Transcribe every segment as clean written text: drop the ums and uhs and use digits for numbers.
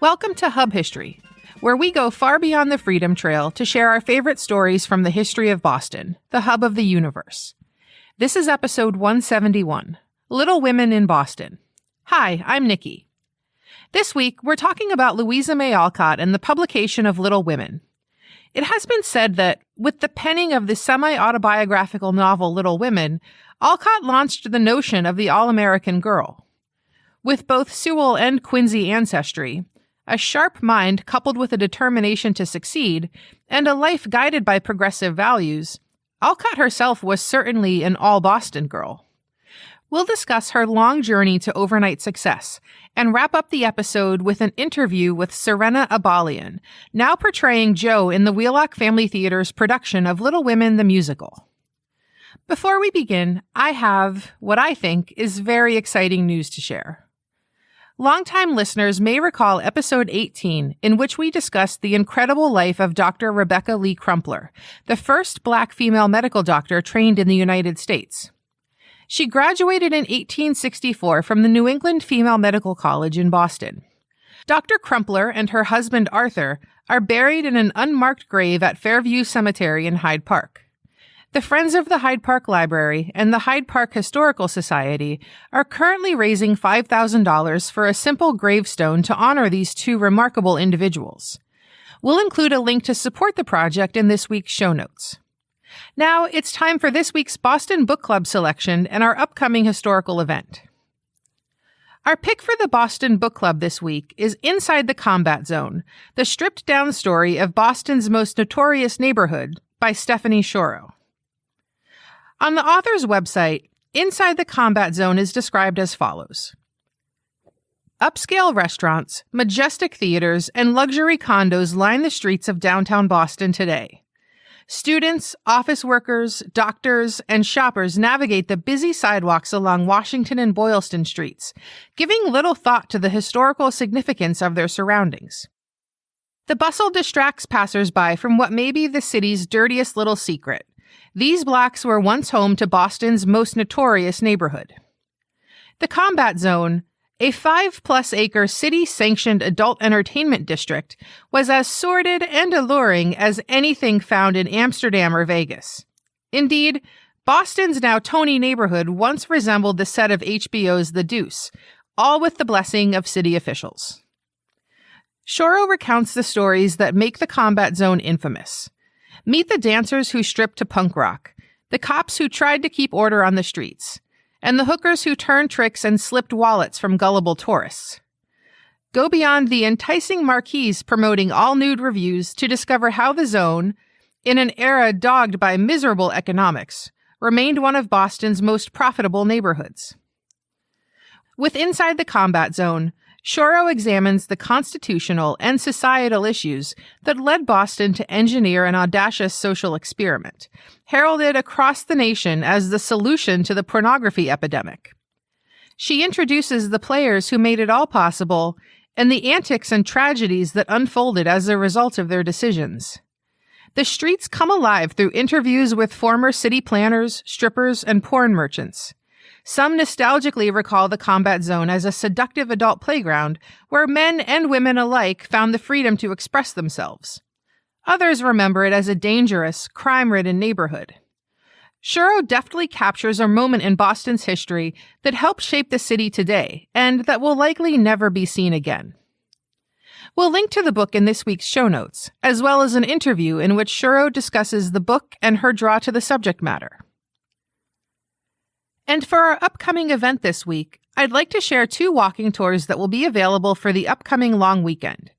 Welcome to Hub History, where we go far beyond the Freedom Trail to share our favorite stories from the history of Boston, the hub of the universe. This is episode 171, Little Women in Boston. Hi, I'm Nikki. This week, we're talking about Louisa May Alcott and the publication of Little Women. It has been said that, with the penning of the semi-autobiographical novel Little Women, Alcott launched the notion of the all-American girl. With both Sewall and Quincy ancestry, a sharp mind coupled with a determination to succeed, and a life guided by progressive values, Alcott herself was certainly an all-Boston girl. We'll discuss her long journey to overnight success and wrap up the episode with an interview with Sirena Abalian, now portraying Jo in the Wheelock Family Theater's production of Little Women the Musical. Before we begin, I have what I think is very exciting news to share. Longtime listeners may recall episode 18, in which we discussed the incredible life of Dr. Rebecca Lee Crumpler, the first Black female medical doctor trained in the United States. She graduated in 1864 from the New England Female Medical College in Boston. Dr. Crumpler and her husband Arthur are buried in an unmarked grave at Fairview Cemetery in Hyde Park. The Friends of the Hyde Park Library and the Hyde Park Historical Society are currently raising $5,000 for a simple gravestone to honor these two remarkable individuals. We'll include a link to support the project in this week's show notes. Now, it's time for this week's Boston Book Club selection and our upcoming historical event. Our pick for the Boston Book Club this week is Inside the Combat Zone, the stripped-down story of Boston's most notorious neighborhood by Stephanie Shoro. On the author's website, Inside the Combat Zone is described as follows. Upscale restaurants, majestic theaters, and luxury condos line the streets of downtown Boston today. Students, office workers, doctors, and shoppers navigate the busy sidewalks along Washington and Boylston streets, giving little thought to the historical significance of their surroundings. The bustle distracts passersby from what may be the city's dirtiest little secret. These blocks were once home to Boston's most notorious neighborhood. The Combat Zone, a 5-plus-acre city-sanctioned adult entertainment district, was as sordid and alluring as anything found in Amsterdam or Vegas. Indeed, Boston's now Tony neighborhood once resembled the set of HBO's The Deuce, all with the blessing of city officials. Shoro recounts the stories that make the Combat Zone infamous. Meet the dancers who stripped to punk rock, the cops who tried to keep order on the streets, and the hookers who turned tricks and slipped wallets from gullible tourists. Go beyond the enticing marquees promoting all-nude reviews to discover how the Zone, in an era dogged by miserable economics, remained one of Boston's most profitable neighborhoods. With Inside the Combat Zone, Shoro examines the constitutional and societal issues that led Boston to engineer an audacious social experiment, heralded across the nation as the solution to the pornography epidemic. She introduces the players who made it all possible and the antics and tragedies that unfolded as a result of their decisions. The streets come alive through interviews with former city planners, strippers, and porn merchants. Some nostalgically recall the Combat Zone as a seductive adult playground where men and women alike found the freedom to express themselves. Others remember it as a dangerous, crime-ridden neighborhood. Shoro deftly captures a moment in Boston's history that helped shape the city today, and that will likely never be seen again. We'll link to the book in this week's show notes, as well as an interview in which Shoro discusses the book and her draw to the subject matter. And for our upcoming event this week, I'd like to share 2 walking tours that will be available for the upcoming long weekend.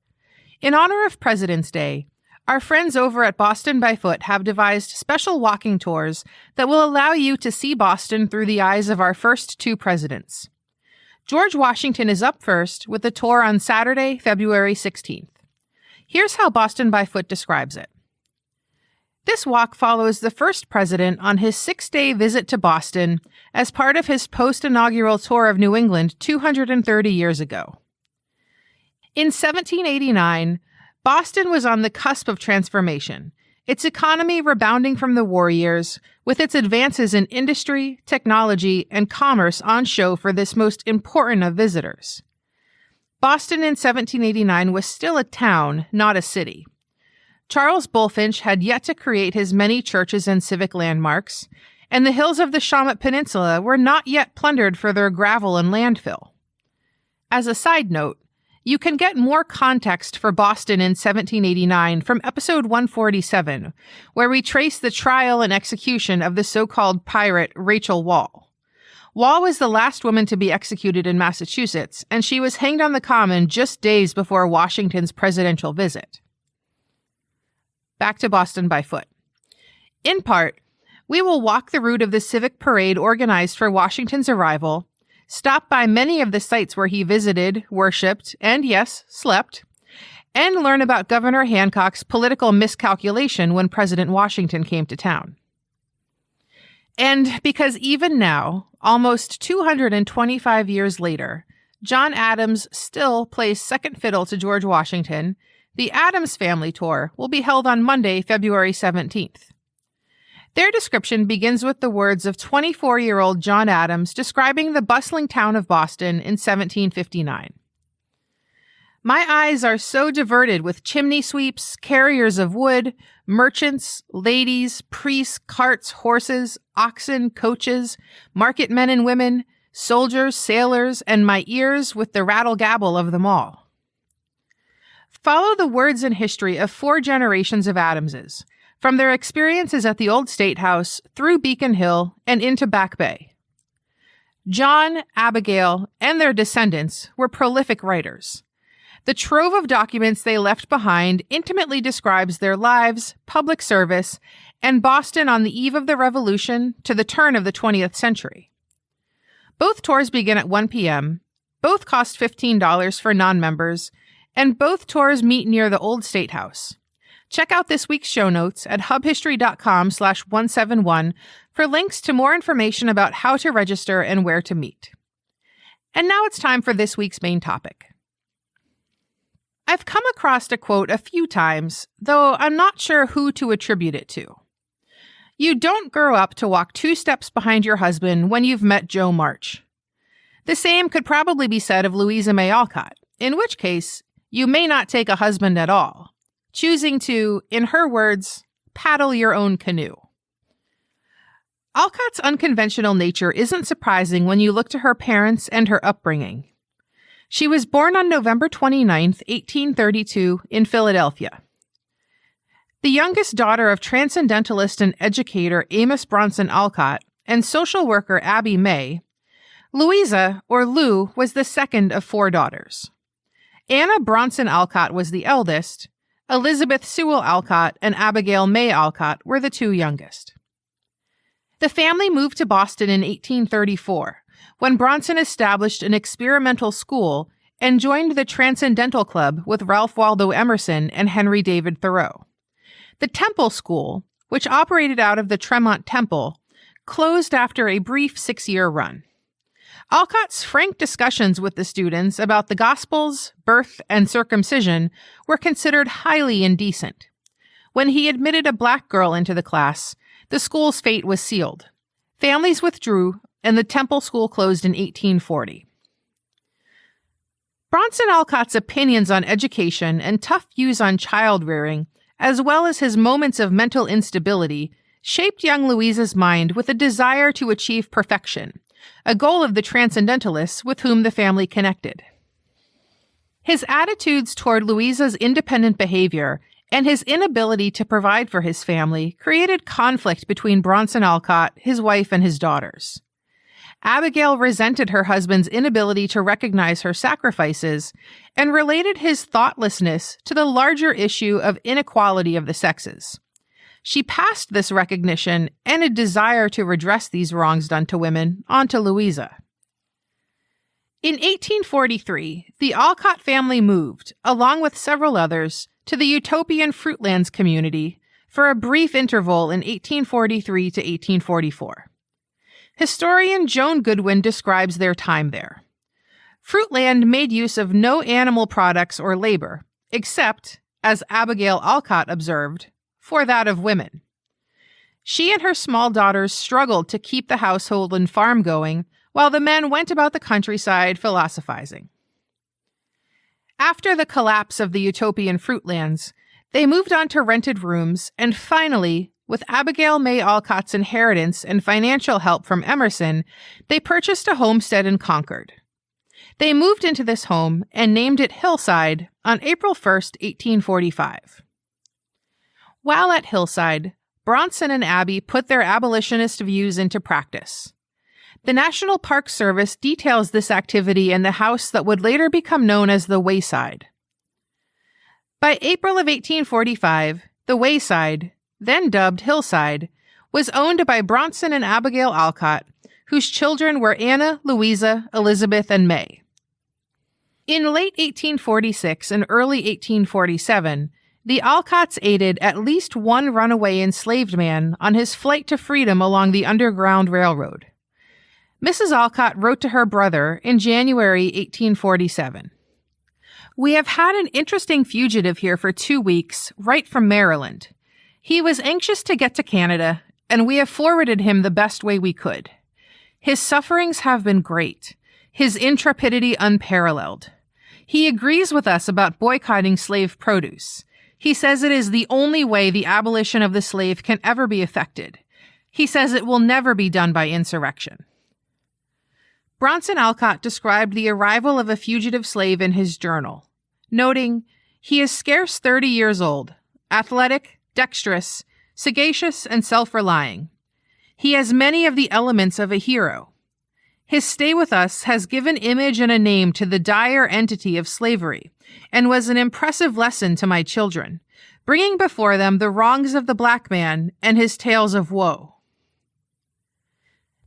In honor of President's Day, our friends over at Boston by Foot have devised special walking tours that will allow you to see Boston through the eyes of our first 2 presidents. George Washington is up first with a tour on Saturday, February 16th. Here's how Boston by Foot describes it. This walk follows the first president on his 6-day visit to Boston as part of his post-inaugural tour of New England 230 years ago. In 1789, Boston was on the cusp of transformation, its economy rebounding from the war years, with its advances in industry, technology, and commerce on show for this most important of visitors. Boston in 1789 was still a town, not a city. Charles Bulfinch had yet to create his many churches and civic landmarks, and the hills of the Shawmut Peninsula were not yet plundered for their gravel and landfill. As a side note, you can get more context for Boston in 1789 from episode 147, where we trace the trial and execution of the so-called pirate Rachel Wall. Wall was the last woman to be executed in Massachusetts, and she was hanged on the Common just days before Washington's presidential visit. Back to Boston by foot. In part, we will walk the route of the civic parade organized for Washington's arrival, stop by many of the sites where he visited, worshipped, and yes, slept, and learn about Governor Hancock's political miscalculation when President Washington came to town. And because even now, almost 225 years later, John Adams still plays second fiddle to George Washington, the Adams Family Tour will be held on Monday, February 17th. Their description begins with the words of 24-year-old John Adams describing the bustling town of Boston in 1759. My eyes are so diverted with chimney sweeps, carriers of wood, merchants, ladies, priests, carts, horses, oxen, coaches, market men and women, soldiers, sailors, and my ears with the rattle-gabble of them all. Follow the words and history of 4 generations of Adamses, from their experiences at the old State House through Beacon Hill and into Back Bay. John, Abigail, and their descendants were prolific writers. The trove of documents they left behind intimately describes their lives, public service, and Boston on the eve of the Revolution to the turn of the 20th century. Both tours begin at 1 p.m., both cost $15 for non-members, and both tours meet near the Old State House. Check out this week's show notes at hubhistory.com/171 for links to more information about how to register and where to meet. And now it's time for this week's main topic. I've come across a quote a few times, though I'm not sure who to attribute it to. You don't grow up to walk 2 steps behind your husband when you've met Joe March. The same could probably be said of Louisa May Alcott, in which case, you may not take a husband at all, choosing to, in her words, paddle your own canoe. Alcott's unconventional nature isn't surprising when you look to her parents and her upbringing. She was born on November 29, 1832, in Philadelphia. The youngest daughter of transcendentalist and educator Amos Bronson Alcott and social worker Abby May, Louisa, or Lou, was the second of 4 daughters. Anna Bronson Alcott was the eldest. Elizabeth Sewall Alcott and Abigail May Alcott were the 2 youngest. The family moved to Boston in 1834, when Bronson established an experimental school and joined the Transcendental Club with Ralph Waldo Emerson and Henry David Thoreau. The Temple School, which operated out of the Tremont Temple, closed after a brief 6-year run. Alcott's frank discussions with the students about the Gospels, birth, and circumcision were considered highly indecent. When he admitted a black girl into the class, the school's fate was sealed. Families withdrew, and the Temple School closed in 1840. Bronson Alcott's opinions on education and tough views on child-rearing, as well as his moments of mental instability, shaped young Louisa's mind with a desire to achieve perfection, a goal of the Transcendentalists with whom the family connected. His attitudes toward Louisa's independent behavior and his inability to provide for his family created conflict between Bronson Alcott, his wife, and his daughters. Abigail resented her husband's inability to recognize her sacrifices and related his thoughtlessness to the larger issue of inequality of the sexes. She passed this recognition and a desire to redress these wrongs done to women onto Louisa. In 1843, the Alcott family moved, along with several others, to the utopian Fruitlands community for a brief interval in 1843 to 1844. Historian Joan Goodwin describes their time there. Fruitland made use of no animal products or labor, except, as Abigail Alcott observed, for that of women. She and her small daughters struggled to keep the household and farm going, while the men went about the countryside philosophizing. After the collapse of the utopian Fruitlands, they moved on to rented rooms, and finally, with Abigail May Alcott's inheritance and financial help from Emerson, they purchased a homestead in Concord. They moved into this home and named it Hillside on April 1st, 1845. While at Hillside, Bronson and Abby put their abolitionist views into practice. The National Park Service details this activity in the house that would later become known as the Wayside. By April of 1845, the Wayside, then dubbed Hillside, was owned by Bronson and Abigail Alcott, whose children were Anna, Louisa, Elizabeth, and May. In late 1846 and early 1847, the Alcotts aided at least one runaway enslaved man on his flight to freedom along the Underground Railroad. Mrs. Alcott wrote to her brother in January 1847. "We have had an interesting fugitive here for 2 weeks, right from Maryland. He was anxious to get to Canada, and we have forwarded him the best way we could. His sufferings have been great, his intrepidity unparalleled. He agrees with us about boycotting slave produce. He says it is the only way the abolition of the slave can ever be effected. He says it will never be done by insurrection." Bronson Alcott described the arrival of a fugitive slave in his journal, noting, "He is scarce 30 years old, athletic, dexterous, sagacious, and self-relying. He has many of the elements of a hero. His stay with us has given image and a name to the dire entity of slavery, and was an impressive lesson to my children, bringing before them the wrongs of the black man and his tales of woe."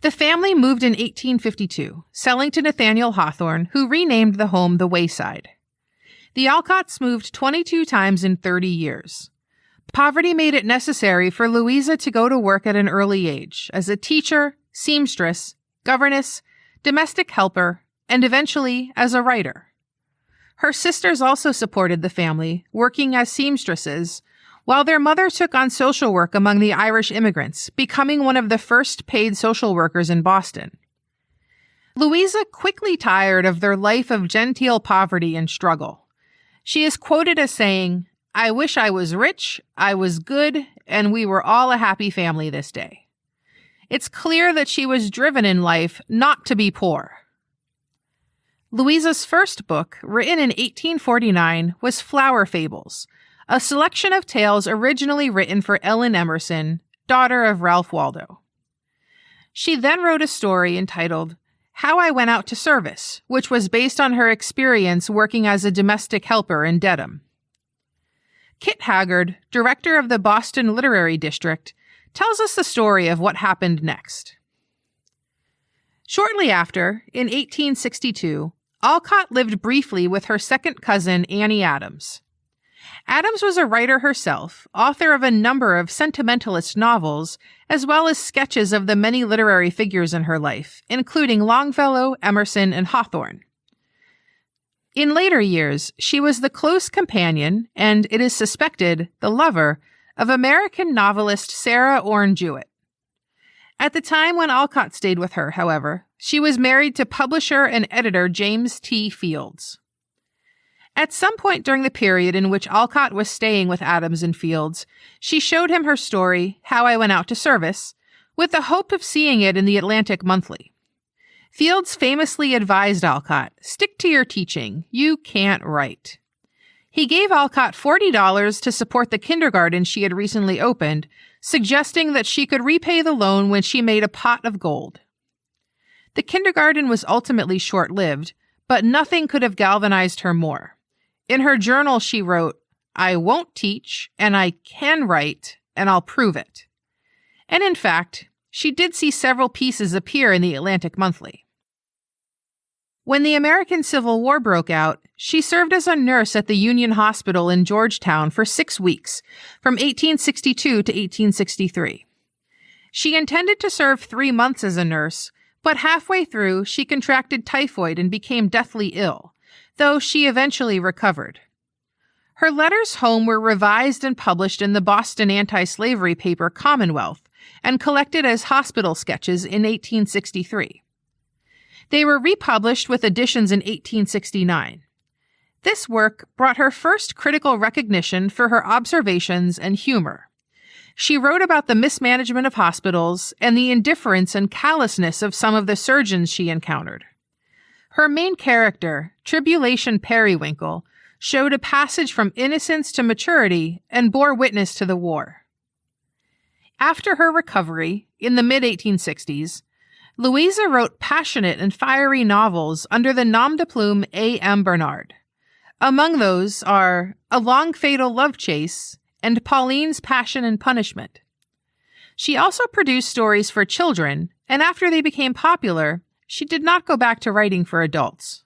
The family moved in 1852, selling to Nathaniel Hawthorne, who renamed the home the Wayside. The Alcotts moved 22 times in 30 years. Poverty made it necessary for Louisa to go to work at an early age as a teacher, seamstress, governess, domestic helper, and eventually as a writer. Her sisters also supported the family, working as seamstresses, while their mother took on social work among the Irish immigrants, becoming one of the first paid social workers in Boston. Louisa quickly tired of their life of genteel poverty and struggle. She is quoted as saying, "I wish I was rich, I was good, and we were all a happy family this day." It's clear that she was driven in life not to be poor. Louisa's first book, written in 1849, was Flower Fables, a selection of tales originally written for Ellen Emerson, daughter of Ralph Waldo. She then wrote a story entitled How I Went Out to Service, which was based on her experience working as a domestic helper in Dedham. Kit Haggard, director of the Boston Literary District, tells us the story of what happened next. Shortly after, in 1862, Alcott lived briefly with her second cousin, Annie Adams. Adams was a writer herself, author of a number of sentimentalist novels, as well as sketches of the many literary figures in her life, including Longfellow, Emerson, and Hawthorne. In later years, she was the close companion, and it is suspected, the lover, of American novelist Sarah Orne Jewett. At the time when Alcott stayed with her, however, she was married to publisher and editor James T. Fields. At some point during the period in which Alcott was staying with Adams and Fields, she showed him her story, How I Went Out to Service, with the hope of seeing it in the Atlantic Monthly. Fields famously advised Alcott, "Stick to your teaching. You can't write." He gave Alcott $40 to support the kindergarten she had recently opened, suggesting that she could repay the loan when she made a pot of gold. The kindergarten was ultimately short-lived, but nothing could have galvanized her more. In her journal, she wrote, "I won't teach, and I can write, and I'll prove it." And in fact, she did see several pieces appear in the Atlantic Monthly. When the American Civil War broke out, she served as a nurse at the Union Hospital in Georgetown for 6 weeks, from 1862 to 1863. She intended to serve 3 months as a nurse, but halfway through, she contracted typhoid and became deathly ill, though she eventually recovered. Her letters home were revised and published in the Boston anti-slavery paper Commonwealth and collected as hospital sketches in 1863. They were republished with additions in 1869. This work brought her first critical recognition for her observations and humor. She wrote about the mismanagement of hospitals and the indifference and callousness of some of the surgeons she encountered. Her main character, Tribulation Periwinkle, showed a passage from innocence to maturity and bore witness to the war. After her recovery, in the mid-1860s, Louisa wrote passionate and fiery novels under the nom de plume A. M. Bernard. Among those are A Long Fatal Love Chase and Pauline's Passion and Punishment. She also produced stories for children, and after they became popular, she did not go back to writing for adults.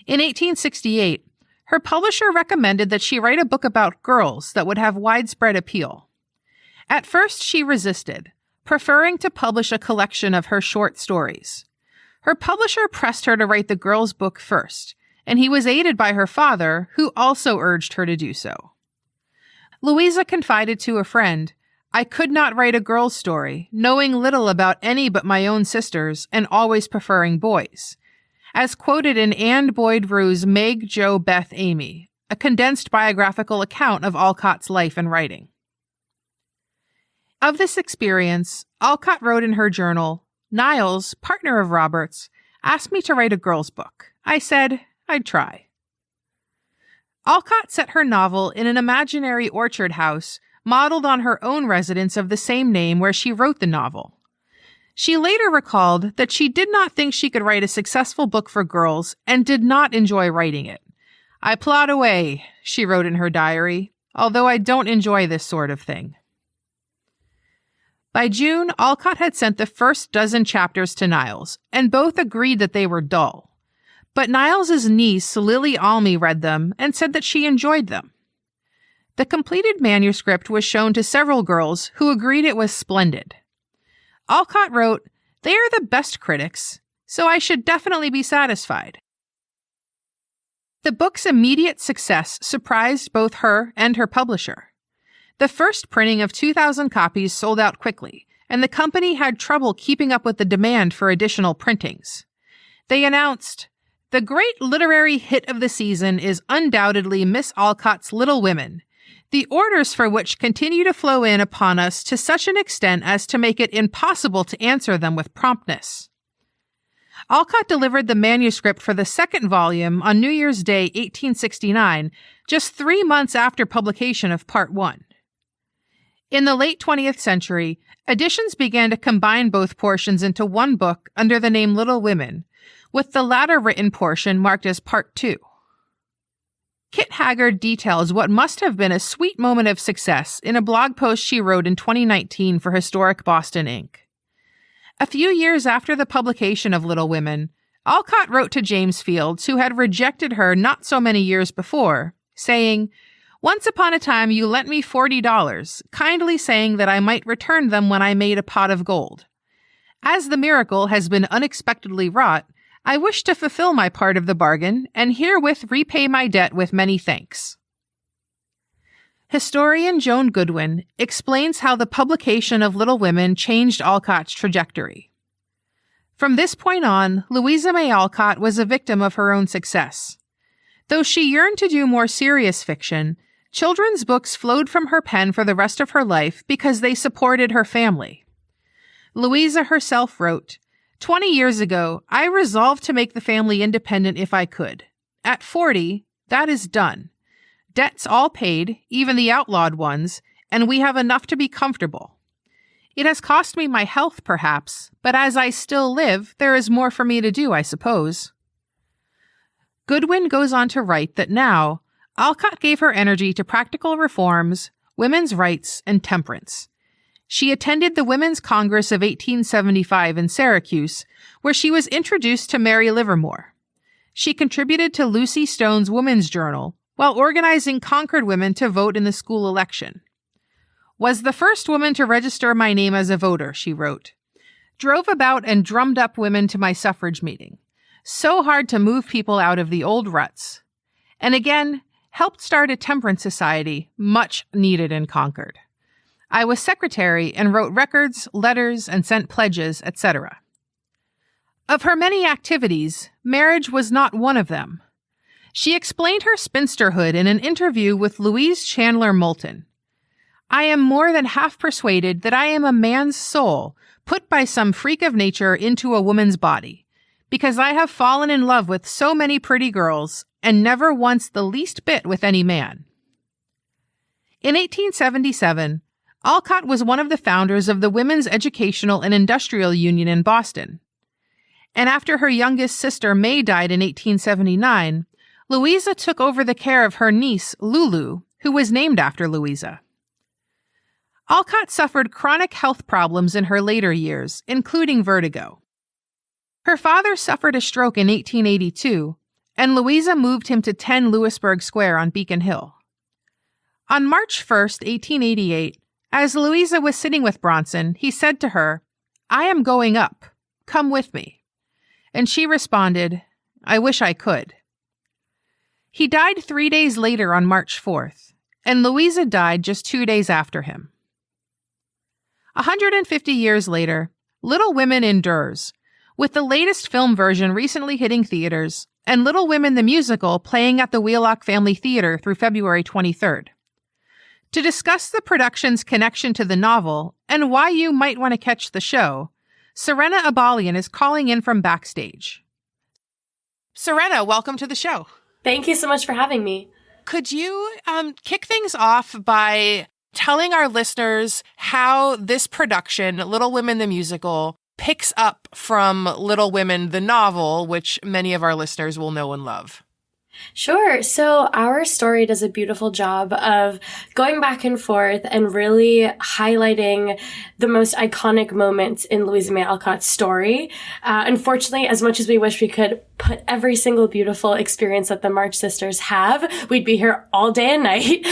In 1868, her publisher recommended that she write a book about girls that would have widespread appeal. At first, she resisted, preferring to publish a collection of her short stories. Her publisher pressed her to write the girls' book first, and he was aided by her father, who also urged her to do so. Louisa confided to a friend, "I could not write a girl's story, knowing little about any but my own sisters and always preferring boys," as quoted in Anne Boyd Rue's Meg, Jo, Beth, Amy, a condensed biographical account of Alcott's life and writing. Of this experience, Alcott wrote in her journal, "Niles, partner of Roberts, asked me to write a girl's book. I said I'd try." Alcott set her novel in an imaginary orchard house modeled on her own residence of the same name where she wrote the novel. She later recalled that she did not think she could write a successful book for girls and did not enjoy writing it. "I plod away," she wrote in her diary, "although I don't enjoy this sort of thing." By June, Alcott had sent the first dozen chapters to Niles, and both agreed that they were dull. But Niles's niece, Lily Almy, read them and said that she enjoyed them. The completed manuscript was shown to several girls who agreed it was splendid. Alcott wrote, "They are the best critics, so I should definitely be satisfied." The book's immediate success surprised both her and her publisher. The first printing of 2,000 copies sold out quickly, and the company had trouble keeping up with the demand for additional printings. They announced, "The great literary hit of the season is undoubtedly Miss Alcott's Little Women, the orders for which continue to flow in upon us to such an extent as to make it impossible to answer them with promptness." Alcott delivered the manuscript for the second volume on New Year's Day, 1869, just 3 months after publication of Part 1. In the late 20th century, editions began to combine both portions into one book under the name Little Women, with the latter written portion marked as Part 2. Kit Haggard details what must have been a sweet moment of success in a blog post she wrote in 2019 for Historic Boston, Inc. A few years after the publication of Little Women, Alcott wrote to James Fields, who had rejected her not so many years before, saying, "Once upon a time you lent me $40, kindly saying that I might return them when I made a pot of gold. As the miracle has been unexpectedly wrought, I wish to fulfill my part of the bargain, and herewith repay my debt with many thanks." Historian Joan Goodwin explains how the publication of Little Women changed Alcott's trajectory. From this point on, Louisa May Alcott was a victim of her own success. Though she yearned to do more serious fiction, children's books flowed from her pen for the rest of her life because they supported her family. Louisa herself wrote, "20 years ago, I resolved to make the family independent if I could. At 40, that is done. Debts all paid, even the outlawed ones, and we have enough to be comfortable. It has cost me my health, perhaps, but as I still live, there is more for me to do, I suppose." Goodwin goes on to write that now, Alcott gave her energy to practical reforms, women's rights, and temperance. She attended the Women's Congress of 1875 in Syracuse, where she was introduced to Mary Livermore. She contributed to Lucy Stone's Woman's Journal, while organizing Concord women to vote in the school election. "Was the first woman to register my name as a voter," she wrote. "Drove about and drummed up women to my suffrage meeting. So hard to move people out of the old ruts. And again, helped start a temperance society, much needed in Concord. I was secretary and wrote records, letters, and sent pledges, etc." Of her many activities, marriage was not one of them. She explained her spinsterhood in an interview with Louise Chandler Moulton. "I am more than half persuaded that I am a man's soul put by some freak of nature into a woman's body, because I have fallen in love with so many pretty girls and never once the least bit with any man." In 1877, Alcott was one of the founders of the Women's Educational and Industrial Union in Boston. And after her youngest sister May died in 1879, Louisa took over the care of her niece, Lulu, who was named after Louisa. Alcott suffered chronic health problems in her later years, including vertigo. Her father suffered a stroke in 1882, and Louisa moved him to 10 Louisburg Square on Beacon Hill. On March 1st, 1888, as Louisa was sitting with Bronson, he said to her, "I am going up. Come with me." And she responded, "I wish I could." He died 3 days later on March 4th, and Louisa died just 2 days after him. 150 years later, Little Women endures, with the latest film version recently hitting theaters, and Little Women the musical playing at the Wheelock Family Theater through February 23rd. To discuss the production's connection to the novel and why you might want to catch the show, Sirena Abalian is calling in from backstage. Sirena, welcome to the show. Thank you so much for having me. Could you kick things off by telling our listeners how this production, Little Women the musical, picks up from Little Women the novel, which many of our listeners will know and love? Sure. So our story does a beautiful job of going back and forth and really highlighting the most iconic moments in Louisa May Alcott's story. Unfortunately, as much as we wish we could put every single beautiful experience that the March sisters have, we'd be here all day and night.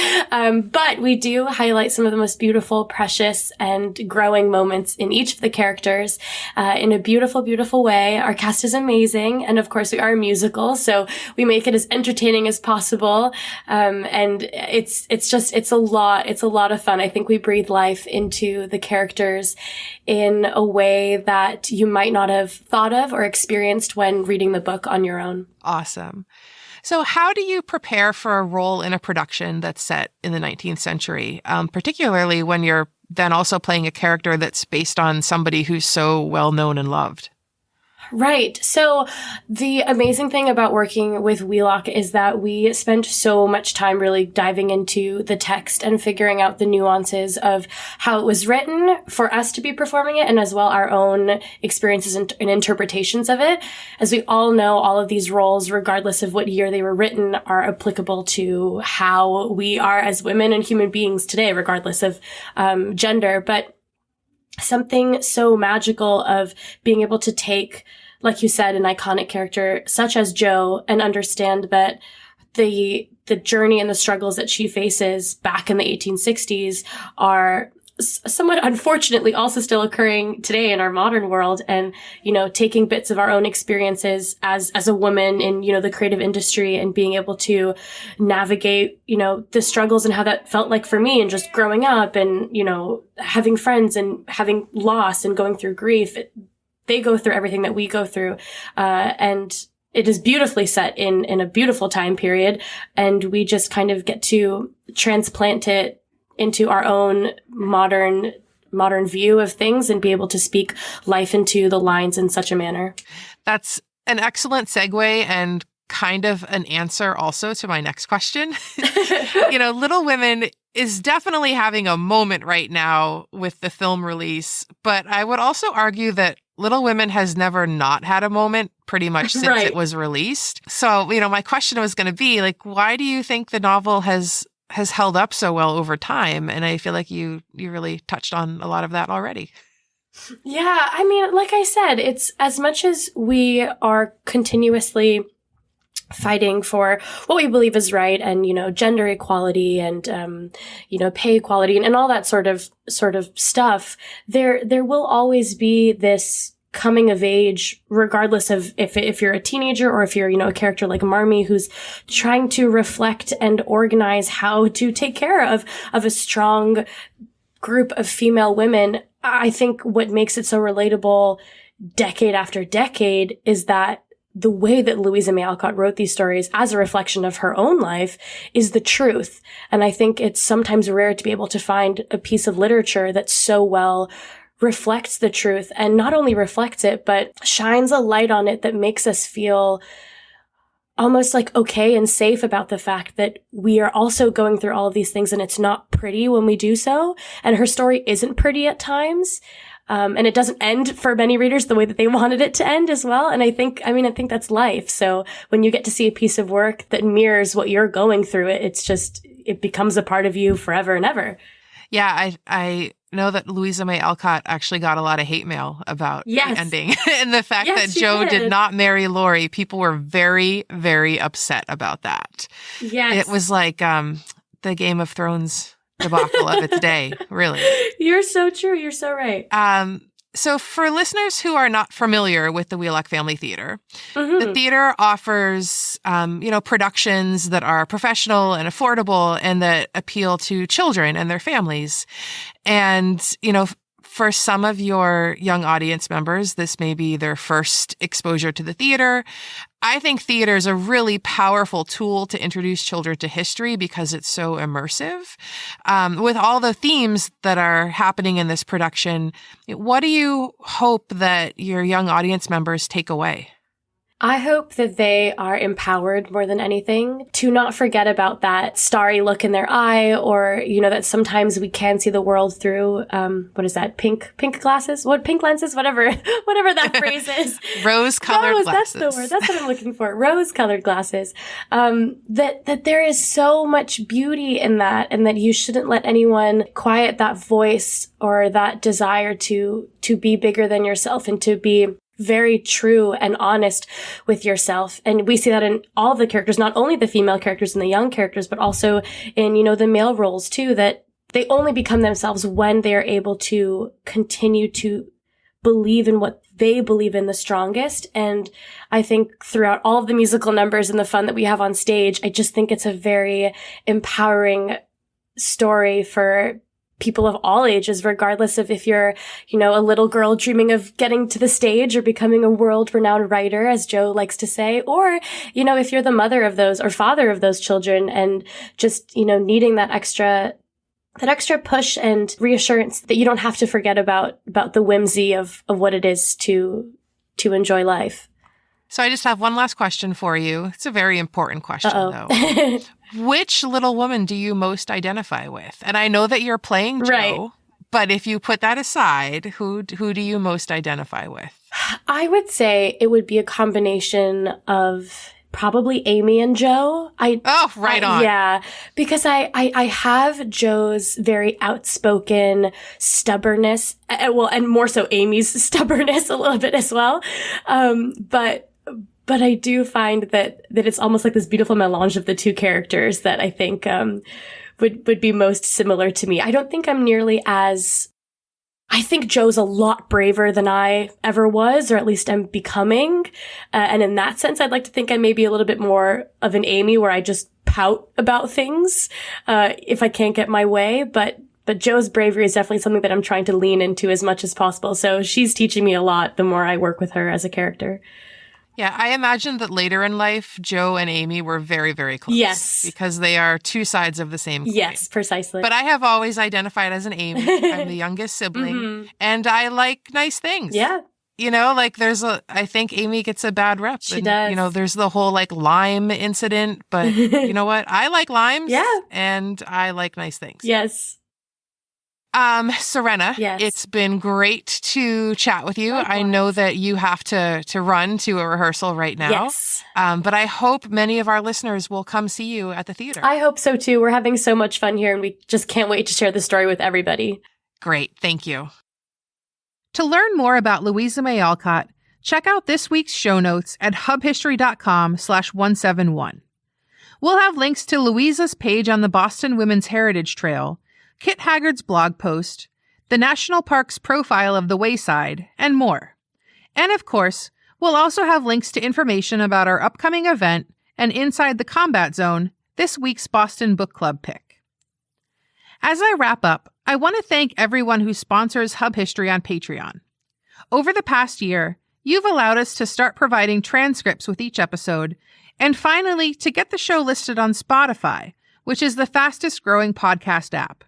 But we do highlight some of the most beautiful, precious, and growing moments in each of the characters in a beautiful, beautiful way. Our cast is amazing. And of course, we are a musical, so we make it as entertaining as possible. And it's a lot of fun. I think we breathe life into the characters in a way that you might not have thought of or experienced when reading the book on your own. Awesome. So how do you prepare for a role in a production that's set in the 19th century, particularly when you're then also playing a character that's based on somebody who's so well known and loved? Right. So the amazing thing about working with Wheelock is that we spend so much time really diving into the text and figuring out the nuances of how it was written for us to be performing it, and as well our own experiences and interpretations of it. As we all know, all of these roles, regardless of what year they were written, are applicable to how we are as women and human beings today, regardless of gender. But something so magical of being able to take, like you said, an iconic character such as Jo and understand that the journey and the struggles that she faces back in the 1860s are somewhat unfortunately also still occurring today in our modern world, and, taking bits of our own experiences as a woman in, the creative industry and being able to navigate, the struggles and how that felt like for me and just growing up and, having friends and having loss and going through grief. They go through everything that we go through. And it is beautifully set in a beautiful time period. And we just kind of get to transplant it into our own modern view of things and be able to speak life into the lines in such a manner. That's an excellent segue and kind of an answer also to my next question. Little Women is definitely having a moment right now with the film release, but I would also argue that Little Women has never not had a moment pretty much since it was released. So, my question was going to be why do you think the novel has held up so well over time? And I feel like you really touched on a lot of that already. Yeah. I mean, like I said, it's as much as we are continuously fighting for what we believe is right and, gender equality and, pay equality and all that sort of stuff, there will always be this coming of age, regardless of if you're a teenager or if you're, a character like Marmee who's trying to reflect and organize how to take care of a strong group of female women. I think what makes it so relatable decade after decade is that the way that Louisa May Alcott wrote these stories as a reflection of her own life is the truth. And I think it's sometimes rare to be able to find a piece of literature that so well reflects the truth, and not only reflects it, but shines a light on it that makes us feel almost like okay and safe about the fact that we are also going through all of these things, and it's not pretty when we do so. And her story isn't pretty at times. And it doesn't end for many readers the way that they wanted it to end as well. And I think that's life. So when you get to see a piece of work that mirrors what you're going through, it becomes a part of you forever and ever. Yeah, I know that Louisa May Alcott actually got a lot of hate mail about the ending and the fact that Jo did not marry Laurie. People were very, very upset about that. Yes. It was like the Game of Thrones debacle of its day, really. You're so true. You're so right. So for listeners who are not familiar with the Wheelock Family Theater, the theater offers, productions that are professional and affordable and that appeal to children and their families. And, for some of your young audience members, this may be their first exposure to the theater. I think theater is a really powerful tool to introduce children to history because it's so immersive. With all the themes that are happening in this production, what do you hope that your young audience members take away? I hope that they are empowered more than anything to not forget about that starry look in their eye, or, that sometimes we can see the world through, what is that? Pink glasses? What, pink lenses? Whatever that phrase is. Rose-colored glasses. That's the word. That's what I'm looking for. Rose-colored glasses. That there is so much beauty in that, and that you shouldn't let anyone quiet that voice or that desire to be bigger than yourself and to be very true and honest with yourself. And we see that in all the characters, not only the female characters and the young characters, but also in, the male roles too, that they only become themselves when they are able to continue to believe in what they believe in the strongest. And I think throughout all of the musical numbers and the fun that we have on stage, I just think it's a very empowering story for people of all ages, regardless of if you're, a little girl dreaming of getting to the stage or becoming a world-renowned writer, as Jo likes to say, or, if you're the mother of those or father of those children and just, needing that extra push and reassurance that you don't have to forget about the whimsy of what it is to enjoy life. So I just have one last question for you. It's a very important question, though. Which little woman do you most identify with? And I know that you're playing Jo, right, but if you put that aside, who do you most identify with? I would say it would be a combination of probably Amy and Jo. On. Yeah, because I have Jo's very outspoken stubbornness, and more so Amy's stubbornness a little bit as well. But I do find that it's almost like this beautiful melange of the two characters that I think would be most similar to me. I don't think I'm nearly as... I think Jo's a lot braver than I ever was, or at least I'm becoming. And in that sense, I'd like to think I may be a little bit more of an Amy, where I just pout about things if I can't get my way. But Jo's bravery is definitely something that I'm trying to lean into as much as possible. So she's teaching me a lot the more I work with her as a character. Yeah, I imagine that later in life, Jo and Amy were very, very close. Yes. Because they are two sides of the same coin. Yes, precisely. But I have always identified as an Amy. I'm the youngest sibling, and I like nice things. Yeah. I think Amy gets a bad rep. She does. There's the whole lime incident, but you know what? I like limes. Yeah. And I like nice things. Yes. Sirena, yes, it's been great to chat with you. Likewise. I know that you have to run to a rehearsal right now. Yes. But I hope many of our listeners will come see you at the theater. I hope so too. We're having so much fun here, and we just can't wait to share the story with everybody. Great. Thank you. To learn more about Louisa May Alcott, check out this week's show notes at hubhistory.com/171. We'll have links to Louisa's page on the Boston Women's Heritage Trail, Kit Haggard's blog post, the National Park's profile of the Wayside, and more. And of course, we'll also have links to information about our upcoming event and Inside the Combat Zone, this week's Boston Book Club pick. As I wrap up, I want to thank everyone who sponsors Hub History on Patreon. Over the past year, You've allowed us to start providing transcripts with each episode, and finally to get the show listed on Spotify, which is the fastest growing podcast app.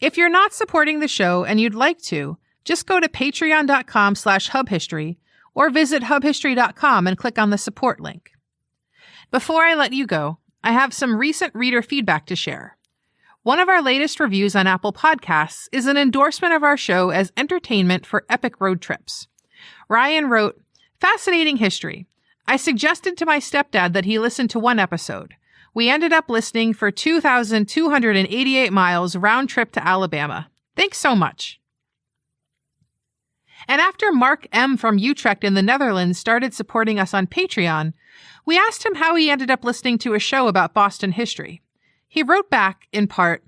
If you're not supporting the show and you'd like to, just go to patreon.com/hubhistory or visit hubhistory.com and click on the support link. Before I let you go, I have some recent reader feedback to share. One of our latest reviews on Apple Podcasts is an endorsement of our show as entertainment for epic road trips. Ryan wrote, "Fascinating history. I suggested to my stepdad that he listen to one episode. We ended up listening for 2,288 miles round trip to Alabama. Thanks so much." And after Mark M. from Utrecht in the Netherlands started supporting us on Patreon, we asked him how he ended up listening to a show about Boston history. He wrote back, in part,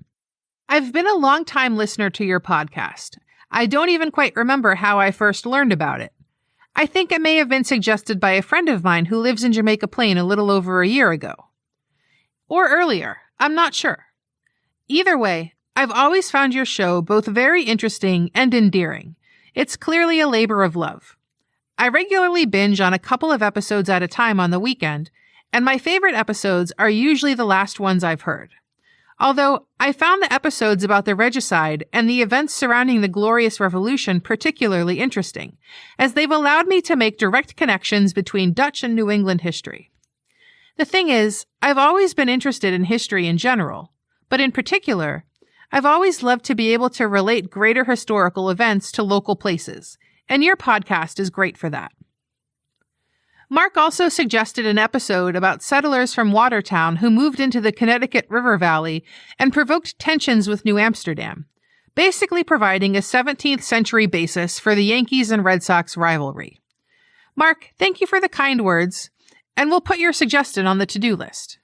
"I've been a long-time listener to your podcast. I don't even quite remember how I first learned about it. I think it may have been suggested by a friend of mine who lives in Jamaica Plain a little over a year ago. Or earlier, I'm not sure. Either way, I've always found your show both very interesting and endearing. It's clearly a labor of love. I regularly binge on a couple of episodes at a time on the weekend, and my favorite episodes are usually the last ones I've heard. Although I found the episodes about the regicide and the events surrounding the Glorious Revolution particularly interesting, as they've allowed me to make direct connections between Dutch and New England history. The thing is, I've always been interested in history in general, but in particular, I've always loved to be able to relate greater historical events to local places, and your podcast is great for that." Mark also suggested an episode about settlers from Watertown who moved into the Connecticut River Valley and provoked tensions with New Amsterdam, basically providing a 17th century basis for the Yankees and Red Sox rivalry. Mark, thank you for the kind words, and we'll put your suggestion on the to-do list.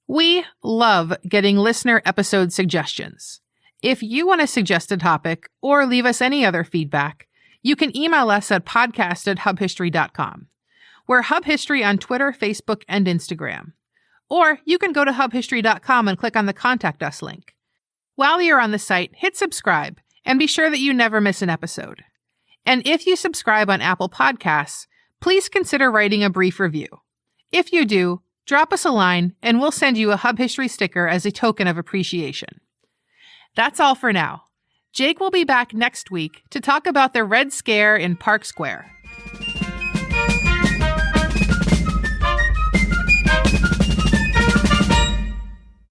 We love getting listener episode suggestions. If you want to suggest a topic or leave us any other feedback, you can email us at podcast@hubhistory.com. We're Hub History on Twitter, Facebook, and Instagram. Or you can go to hubhistory.com and click on the Contact Us link. While you're on the site, hit subscribe and be sure that you never miss an episode. And if you subscribe on Apple Podcasts, please consider writing a brief review. If you do, drop us a line and we'll send you a Hub History sticker as a token of appreciation. That's all for now. Jake will be back next week to talk about the Red Scare in Park Square.